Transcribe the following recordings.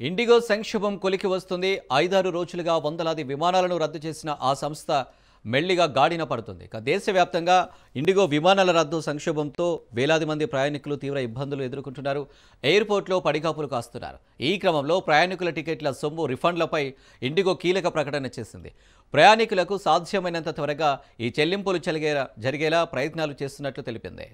IndiGo సంక్షోభం కొలికి వస్తుంది. 5-6 రోజులుగా వందలాది విమానాలను రద్దు చేసిన ఆ సంస్థ మెల్లిగా గాడిన పడుతుంది. దేశవ్యాప్తంగా ఇండిగో విమానాల రద్దు సంక్షోభంతో వేలాది మంది ప్రయాణికులు తీవ్ర ఇబ్బందులు ఎదుర్కొంటున్నారు. ఎయిర్పోర్ట్లో పడిగాపులు కాస్తున్నారు. ఈ క్రమంలో ప్రయాణికుల టికెట్ల సొమ్ము రిఫండ్లపై ఇండిగో కీలక ప్రకటన చేసింది. ప్రయాణికులకు సాధ్యమైనంత త్వరగా ఈ చెల్లింపులు జరిగేలా ప్రయత్నాలు చేస్తున్నట్లు తెలిపింది.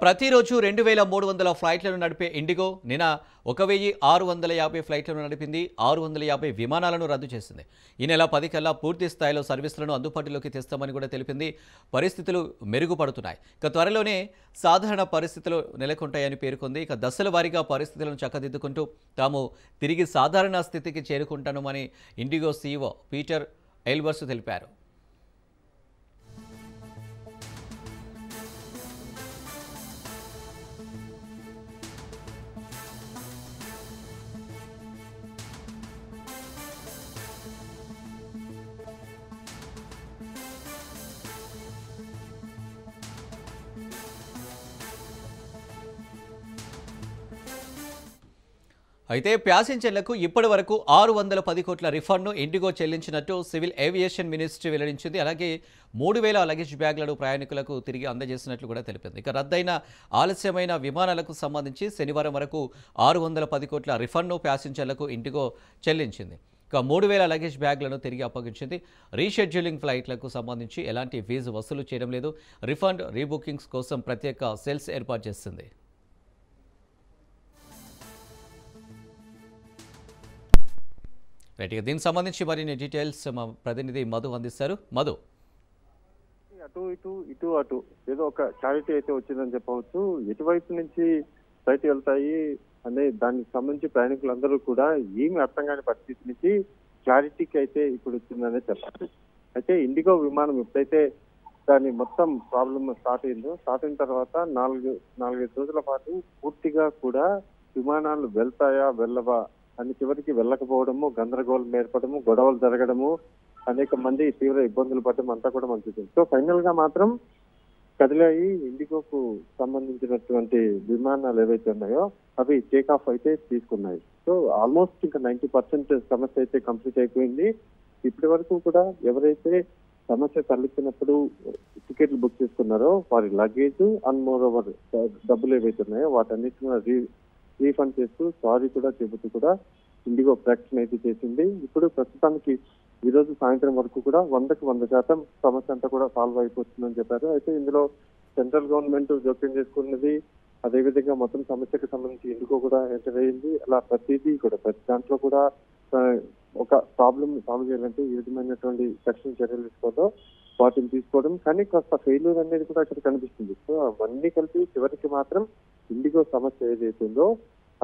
ప్రతిరోజు 2300 ఫ్లైట్లను నడిపే ఇండిగో నిన్న 1650 ఫ్లైట్లను నడిపింది. 650 విమానాలను రద్దు చేసింది. ఈ నెల 10 కల్లా పూర్తి స్థాయిలో సర్వీసులను అందుబాటులోకి తెస్తామని కూడా తెలిపింది. పరిస్థితులు మెరుగుపడుతున్నాయి. త్వరలోనే సాధారణ పరిస్థితులు నెలకొంటాయని పేర్కొంది. దశల వారీగా పరిస్థితులను చక్కదిద్దుకుంటూ తాము తిరిగి సాధారణ స్థితికి చేరుకుంటామని ఇండిగో సీఈఓ పీటర్ ఎల్బర్స్ తెలిపారు. అయితే ప్యాసింజర్లకు ఇప్పటి వరకు 610 కోట్ల రిఫండ్ను ఇండిగో చెల్లించినట్టు సివిల్ ఏవియేషన్ మినిస్ట్రీ వెల్లడించింది. అలాగే 3000 లగేజ్ బ్యాగ్లను ప్రయాణికులకు తిరిగి అందజేసినట్లు కూడా తెలిపింది. రద్దయిన ఆలస్యమైన విమానాలకు సంబంధించి శనివారం వరకు 610 కోట్ల రిఫండ్ను ప్యాసింజర్లకు ఇండిగో చెల్లించింది. 3000 లగేజ్ బ్యాగ్లను తిరిగి అప్పగించింది. రీషెడ్యూలింగ్ ఫ్లైట్లకు సంబంధించి ఎలాంటి ఫీజు వసూలు చేయడం లేదు. రిఫండ్ రీబుకింగ్స్ కోసం ప్రత్యేక సెల్స్ ఏర్పాటు చేసింది. రైట్, దీనికి సంబంధించి మరిన్ని డీటెయిల్స్ మా ప్రతినిధి మధు అందిస్తారు. మధు, ఇటు అటు ఏదో ఒక చారిటీ అయితే వచ్చిందని చెప్పవచ్చు. ఎటువైపు నుంచి ఫ్లైట్ వెళ్తాయి అనే దానికి సంబంధించి ప్రయాణికులందరూ కూడా ఏమి అర్థం కాని పరిస్థితి నుంచి చారిటీకి అయితే ఇప్పుడు వచ్చిందనే చెప్పాలి. అయితే ఇండిగో విమానం ఎప్పుడైతే దాని మొత్తం ప్రాబ్లమ్ స్టార్ట్ అయిన తర్వాత 4-5 రోజుల పాటు పూర్తిగా కూడా విమానాలు వెళ్తాయా వెళ్ళవా అని చివరికి వెళ్ళకపోవడము, గందరగోళం ఏర్పడము, గొడవలు జరగడము, అనేక మంది తీవ్ర ఇబ్బందులు పడడం అంతా కూడా మంచిది. సో ఫైనల్ గా మాత్రం కదిలాయి. ఇండిగోకు సంబంధించినటువంటి విమానాలు ఏవైతే ఉన్నాయో అవి టేక్ ఆఫ్ అయితే తీసుకున్నాయి. సో ఆల్మోస్ట్ ఇంకా 90% సమస్య అయితే కంప్లీట్ అయిపోయింది. ఇప్పటి వరకు కూడా ఎవరైతే సమస్య తలెత్తినప్పుడు టికెట్లు బుక్ చేసుకున్నారో వారి లగేజ్ అండ్ మోర్ ఓవర్ డబ్బులు ఏవైతే ఉన్నాయో వాటన్నిటిని రీఫండ్ చేస్తూ సారీ కూడా చెబుతూ కూడా ఇండిగో ప్రకటన అయితే చేసింది. ఇప్పుడు ప్రస్తుతానికి ఈ రోజు సాయంత్రం వరకు కూడా 100% సమస్య అంతా కూడా సాల్వ్ అయిపోతుందని చెప్పారు. అయితే ఇందులో సెంట్రల్ గవర్నమెంట్ జోక్యం చేసుకున్నది, అదేవిధంగా మొత్తం సమస్యకు సంబంధించి ఇండిగో కూడా ఎంటర్ అయ్యింది. అలా ప్రతి దాంట్లో కూడా ఒక ప్రాబ్లమ్ సాల్వ్ చేయాలంటే ఏ విధమైనటువంటి తక్షణ చర్యలు తీసుకోవడం వాటిని తీసుకోవడం, కానీ కాస్త ఫెయిల్యూర్ అనేది కూడా అక్కడ కనిపిస్తుంది. సో అవన్నీ కలిపి చివరికి మాత్రం ఇండిగో సమస్య ఏదైతుందో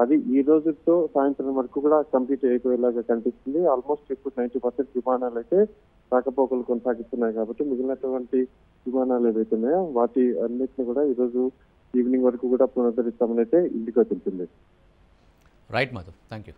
అది ఈ రోజుతో సాయంత్రం వరకు కూడా కంప్లీట్ అయిపోయేలాగా కనిపిస్తుంది. ఆల్మోస్ట్ ఇప్పుడు 90% విమానాలు అయితే రాకపోకలు కొనసాగిస్తున్నాయి. కాబట్టి మిగిలినటువంటి విమానాలు ఏవైతే ఉన్నాయో వాటి అన్నిటిని కూడా ఈ రోజు ఈవినింగ్ వరకు కూడా పునరుద్ధరిస్తామని అయితే ఇండిగో తెలిపింది. Right Madhu, thank you.